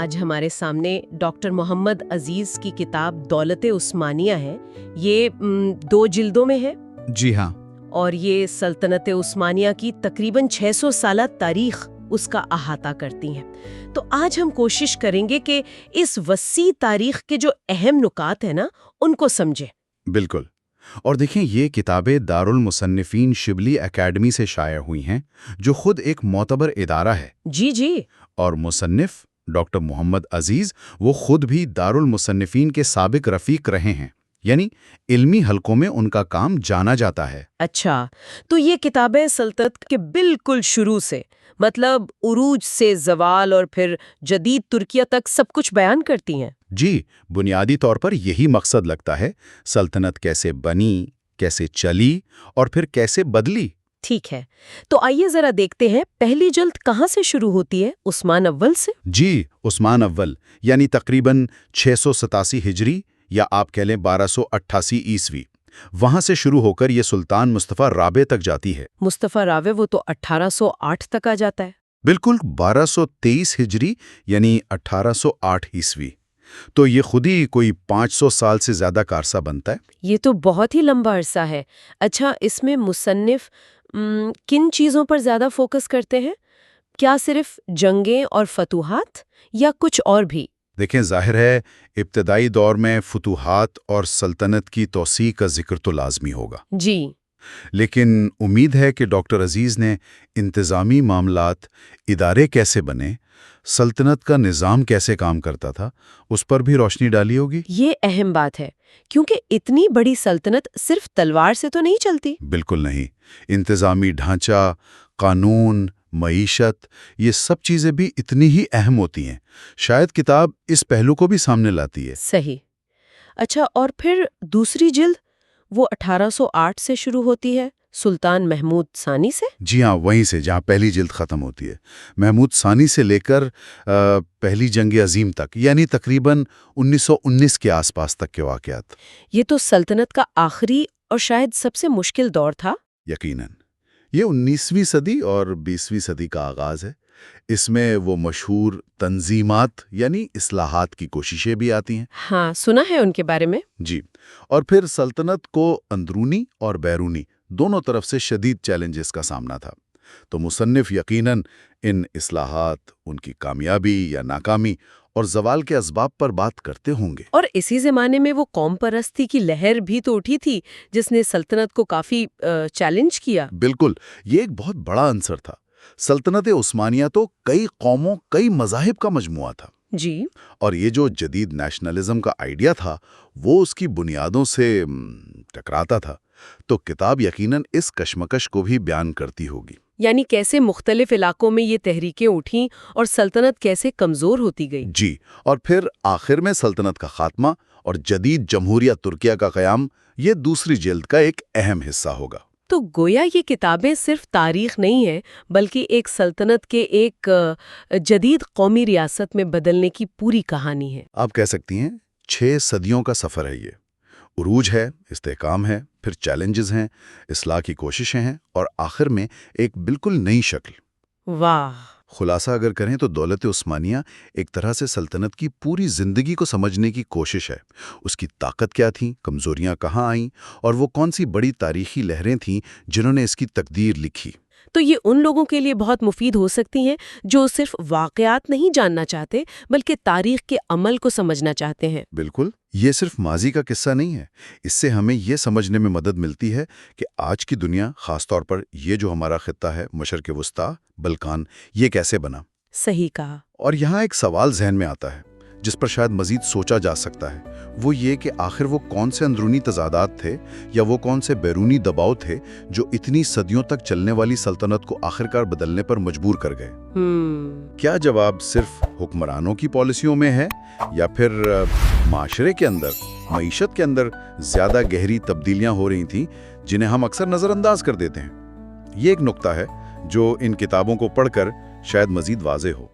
آج ہمارے سامنے ڈاکٹر محمد عزیز کی کتاب دولت عثمانیہ ہے. یہ 2 جلدوں میں ہے. جی ہاں. اور یہ سلطنت عثمانیہ کی تقریباً 600 سالہ تاریخ اس کا احاطہ کرتی ہیں. تو آج ہم کوشش کریں گے کہ اس وسیع تاریخ کے جو اہم نکات ہیں نا ان کو سمجھیں. بالکل. اور دیکھیں یہ کتابیں دارالمصنفین شبلی اکیڈمی سے شائع ہوئی ہیں جو خود ایک معتبر ادارہ ہے. جی. اور مصنف ڈاکٹر محمد عزیز وہ خود بھی دارالمصنفین کے سابق رفیق رہے ہیں، یعنی علمی حلقوں میں ان کا کام جانا جاتا ہے. اچھا، تو یہ کتابیں سلطنت کے بالکل شروع سے، مطلب عروج سے زوال اور پھر جدید ترکیہ تک سب کچھ بیان کرتی ہیں. جی، بنیادی طور پر یہی مقصد لگتا ہے، سلطنت کیسے بنی، کیسے چلی اور پھر کیسے بدلی. ٹھیک ہے، تو آئیے ذرا دیکھتے ہیں پہلی جلد کہاں سے شروع ہوتی ہے. عثمان اول سے؟ جی، عثمان اول یعنی تقریباً 687 ہجری یا آپ کہہ لیں 1288 عیسوی. وہاں سے شروع ہو کر یہ سلطان مصطفیٰ رابع تک جاتی ہے. مصطفیٰ رابع وہ تو 1808 تک آ جاتا ہے. بالکل، 1223 ہجری یعنی 1808 عیسوی. تو یہ خود ہی کوئی 500 سال سے زیادہ کا عرصہ بنتا ہے. یہ تو بہت ہی لمبا عرصہ ہے. اچھا، اس میں مصنف کن چیزوں پر زیادہ فوکس کرتے ہیں؟ کیا صرف جنگیں اور فتوحات یا کچھ اور بھی؟ دیکھیں، ظاہر ہے ابتدائی دور میں فتوحات اور سلطنت کی توسیع کا ذکر تو لازمی ہوگا. جی. لیکن امید ہے کہ ڈاکٹر عزیز نے انتظامی معاملات، ادارے کیسے بنے، سلطنت کا نظام کیسے کام کرتا تھا، اس پر بھی روشنی ڈالی ہوگی. یہ اہم بات ہے، کیونکہ اتنی بڑی سلطنت صرف تلوار سے تو نہیں چلتی. بالکل نہیں. انتظامی ڈھانچہ، قانون، معیشت، یہ سب چیزیں بھی اتنی ہی اہم ہوتی ہیں. شاید کتاب اس پہلو کو بھی سامنے لاتی ہے. صحیح. اچھا، اور پھر دوسری جلد وہ 1808 سے شروع ہوتی ہے، سلطان محمود ثانی سے؟ جی ہاں، وہیں سے جہاں پہلی جلد ختم ہوتی ہے. محمود ثانی سے لے کر پہلی جنگ عظیم تک، یعنی تقریباً 1919 کے آس پاس تک کے واقعات. یہ تو سلطنت کا آخری اور شاید سب سے مشکل دور تھا. یقیناً. یہ 19ویں صدی اور 20ویں صدی کا آغاز ہے. اس میں وہ مشہور تنظیمات یعنی اصلاحات کی کوششیں بھی آتی ہیں. ہاں، سنا ہے ان کے بارے میں. جی. اور پھر سلطنت کو اندرونی اور بیرونی دونوں طرف سے شدید چیلنجز کا سامنا تھا. تو مصنف یقیناً ان اصلاحات، ان کی کامیابی یا ناکامی اور زوال کے اسباب پر بات کرتے ہوں گے. اور اسی زمانے میں وہ قوم پرستی کی لہر بھی تو اٹھی تھی جس نے سلطنت کو کافی چیلنج کیا. بالکل، یہ ایک بہت بڑا عنصر تھا. سلطنت عثمانیہ تو کئی قوموں، کئی مذاہب کا مجموعہ تھا. جی. اور یہ جو جدید نیشنلزم کا آئیڈیا تھا وہ اس کی بنیادوں سے ٹکراتا تھا. تو کتاب یقیناً اس کشمکش کو بھی بیان کرتی ہوگی. یعنی کیسے مختلف علاقوں میں یہ تحریکیں اٹھیں اور سلطنت کیسے کمزور ہوتی گئی. جی. اور پھر آخر میں سلطنت کا خاتمہ اور جدید جمہوریہ ترکیہ کا قیام، یہ دوسری جلد کا ایک اہم حصہ ہوگا. تو گویا یہ کتابیں صرف تاریخ نہیں ہے بلکہ ایک سلطنت کے ایک جدید قومی ریاست میں بدلنے کی پوری کہانی ہے. آپ کہہ سکتی ہیں 6 صدیوں کا سفر ہے. یہ عروج ہے، استحکام ہے، پھر چیلنجز ہیں، اصلاح کی کوششیں ہیں اور آخر میں ایک بالکل نئی شکل. واہ. خلاصہ اگر کریں تو دولت عثمانیہ ایک طرح سے سلطنت کی پوری زندگی کو سمجھنے کی کوشش ہے. اس کی طاقت کیا تھی، کمزوریاں کہاں آئیں اور وہ کون سی بڑی تاریخی لہریں تھیں جنہوں نے اس کی تقدیر لکھی. تو یہ ان لوگوں کے لیے بہت مفید ہو سکتی ہیں جو صرف واقعات نہیں جاننا چاہتے بلکہ تاریخ کے عمل کو سمجھنا چاہتے ہیں. بالکل. یہ صرف ماضی کا قصہ نہیں ہے. اس سے ہمیں یہ سمجھنے میں مدد ملتی ہے کہ آج کی دنیا، خاص طور پر یہ جو ہمارا خطہ ہے مشرق وسطیٰ، بلکان، یہ کیسے بنا. صحیح کہا. اور یہاں ایک سوال ذہن میں آتا ہے جس پر شاید مزید سوچا جا سکتا ہے. وہ یہ کہ آخر وہ کون سے اندرونی تضادات تھے یا وہ کون سے بیرونی دباؤ تھے جو اتنی صدیوں تک چلنے والی سلطنت کو آخرکار بدلنے پر مجبور کر گئے. کیا جواب صرف حکمرانوں کی پالیسیوں میں ہے یا پھر معاشرے کے اندر، معیشت کے اندر زیادہ گہری تبدیلیاں ہو رہی تھیں جنہیں ہم اکثر نظر انداز کر دیتے ہیں؟ یہ ایک نقطہ ہے جو ان کتابوں کو پڑھ کر شاید مزید واضح ہو.